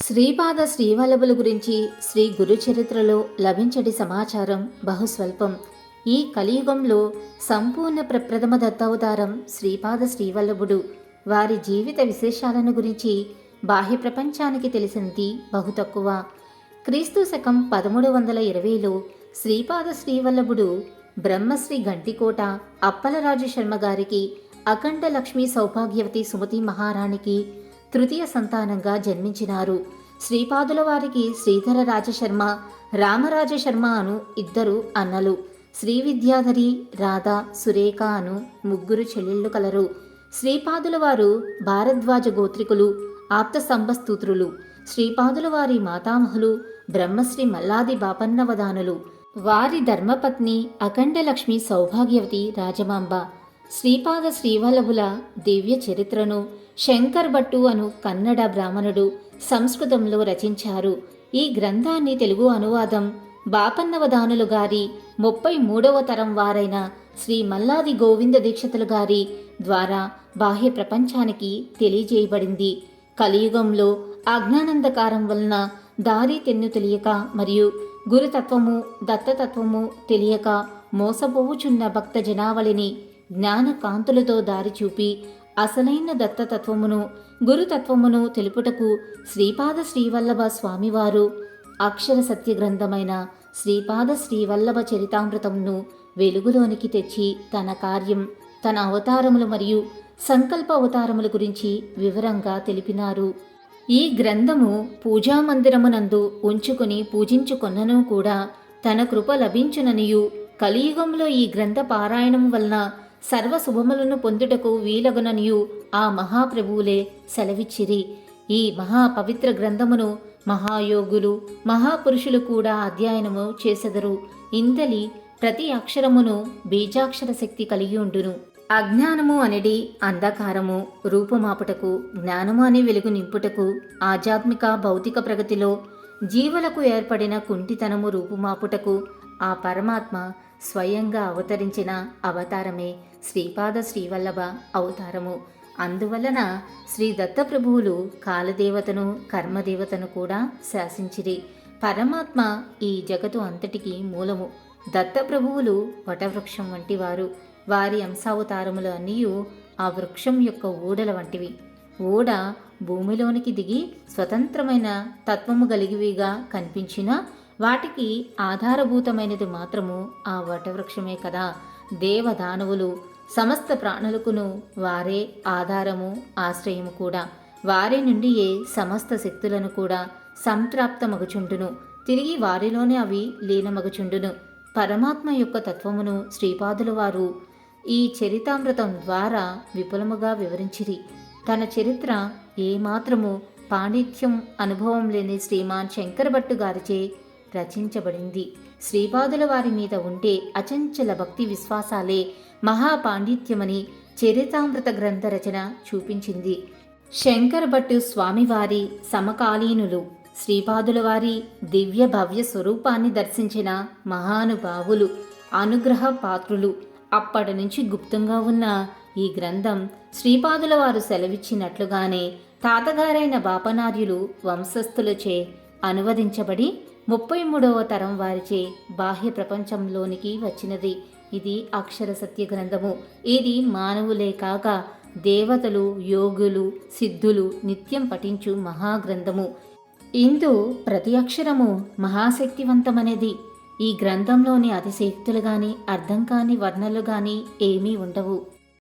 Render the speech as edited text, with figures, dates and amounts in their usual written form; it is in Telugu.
శ్రీపాద శ్రీవల్లభుల గురించి శ్రీ గురు చరిత్రలో లభించటి సమాచారం బహుస్వల్పం. ఈ కలియుగంలో సంపూర్ణ ప్రప్రథమ దత్తావతారం శ్రీపాద శ్రీవల్లభుడు. వారి జీవిత విశేషాలను గురించి బాహ్య ప్రపంచానికి తెలిసినది బహు తక్కువ. క్రీస్తు శకం 1320లో శ్రీపాద శ్రీవల్లభుడు బ్రహ్మశ్రీ గంటికోట అప్పలరాజు శర్మ గారికి అఖండ లక్ష్మీ సౌభాగ్యవతి సుమతి మహారాణికి తృతీయ సంతానంగా జన్మించినారు. శ్రీపాదుల వారికి శ్రీధర రాజశర్మ, రామరాజశర్మ అను ఇద్దరు అన్నలు, శ్రీ విద్యాధరి, రాధ, సురేఖ అను ముగ్గురు చెల్లెళ్ళు కలరు. శ్రీపాదుల వారు భారద్వాజ గోత్రికులు, ఆప్త సంబస్తూత్రులు. శ్రీపాదుల వారి మాతామహులు బ్రహ్మశ్రీ మల్లాది బాపన్నవదానులు. వారి ధర్మపత్ని అఖండ లక్ష్మీ సౌభాగ్యవతి రాజమాంబ. శ్రీపాద శ్రీవల్లభుల దివ్య చరిత్రను శంకర్ భట్టు అను కన్నడ బ్రాహ్మణుడు సంస్కృతంలో రచించారు. ఈ గ్రంథాన్ని తెలుగు అనువాదం బాపన్నవదానులు గారి 33వ తరం వారైన శ్రీ మల్లాది గోవింద దీక్షితులు గారి ద్వారా బాహ్య ప్రపంచానికి తెలియజేయబడింది. కలియుగంలో అజ్ఞానందకారం వలన దారి తెన్ను తెలియక మరియు గురుతత్వము దత్తతత్వము తెలియక మోసపోవుచున్న భక్త జనావళిని జ్ఞాన కాంతులతో దారి చూపి అసలైన దత్తతత్వమును గురుతత్వమును తెలుపుటకు శ్రీపాద శ్రీవల్లభ స్వామివారు అక్షర సత్య గ్రంథమైన శ్రీపాద శ్రీవల్లభ చరితామృతమును వెలుగులోనికి తెచ్చి తన కార్యం, తన అవతారములు మరియు సంకల్ప అవతారముల గురించి వివరంగా తెలిపినారు. ఈ గ్రంథము పూజామందిరమునందు ఉంచుకుని పూజించుకొన్నను కూడా తన కృప లభించుననియు, కలియుగంలో ఈ గ్రంథ పారాయణం వలన సర్వశుభములను పొందుటకు వీలగుననియు ఆ మహాప్రభువులే సెలవిచ్చిరి. ఈ మహాపవిత్ర గ్రంథమును మహాయోగులు, మహాపురుషులు కూడా అధ్యయనము చేసెదరు. ఇంతలి ప్రతి అక్షరమును బీజాక్షర శక్తి కలిగి ఉండును. అజ్ఞానము అనేది అంధకారము రూపుమాపుటకు, జ్ఞానము అనే వెలుగు నింపుటకు, ఆధ్యాత్మిక భౌతిక ప్రగతిలో జీవులకు ఏర్పడిన కుంటితనము రూపుమాపుటకు ఆ పరమాత్మ స్వయంగా అవతరించిన అవతారమే శ్రీపాద శ్రీవల్లభ అవతారము. అందువలన శ్రీ దత్తప్రభువులు కాలదేవతను, కర్మదేవతను కూడా శాసించిరి. పరమాత్మ ఈ జగత్తు అంతటికి మూలము. దత్తప్రభువులు వటవృక్షం వంటివారు. వారి అంశావతారములు అన్నీ ఆ వృక్షం యొక్క ఊడల వంటివి. ఊడ భూమిలోనికి దిగి స్వతంత్రమైన తత్వము కలిగివిగా కనిపించినా వాటికి ఆధారభూతమైనది మాత్రము ఆ వటవృక్షమే కదా. దేవదానవులు సమస్త ప్రాణులకును వారే ఆధారము, ఆశ్రయము కూడా. వారి నుండియే సమస్త శక్తులను కూడా సంప్రాప్తమగుచుండును. తిరిగి వారిలోనే అవి లీనమగుచుండును. పరమాత్మ యొక్క తత్వమును శ్రీపాదుల వారు ఈ చరితామృతం ద్వారా విపులముగా వివరించిరి. తన చరిత్ర ఏమాత్రము పాండిత్యం అనుభవం లేని శ్రీమాన్ శంకర్ భట్టు గారిచే రచించబడింది. శ్రీపాదుల వారి మీద ఉంటే అచంచల భక్తి విశ్వాసాలే మహాపాండిత్యమని చరితామృత గ్రంథ రచన చూపించింది. శంకర్ భట్టు స్వామివారి సమకాలీనులు, శ్రీపాదుల వారి దివ్య భవ్య స్వరూపాన్ని దర్శించిన మహానుభావులు, అనుగ్రహ పాత్రులు. అప్పటి నుంచి గుప్తంగా ఉన్న ఈ గ్రంథం శ్రీపాదుల వారు సెలవిచ్చినట్లుగానే తాతగారైన బాపనార్యులు వంశస్థులచే అనువదించబడి 33వ తరం వారిచే బాహ్య ప్రపంచంలోనికి వచ్చినది. ఇది అక్షర సత్య గ్రంథము. ఇది మానవులే కాక దేవతలు, యోగులు, సిద్ధులు నిత్యం పఠించు మహాగ్రంథము. ఇందు ప్రతి అక్షరము మహాశక్తివంతమనేది. ఈ గ్రంథంలోని అతిశక్తులు గాని అర్థం కాని వర్ణలు గాని ఏమీ ఉండవు.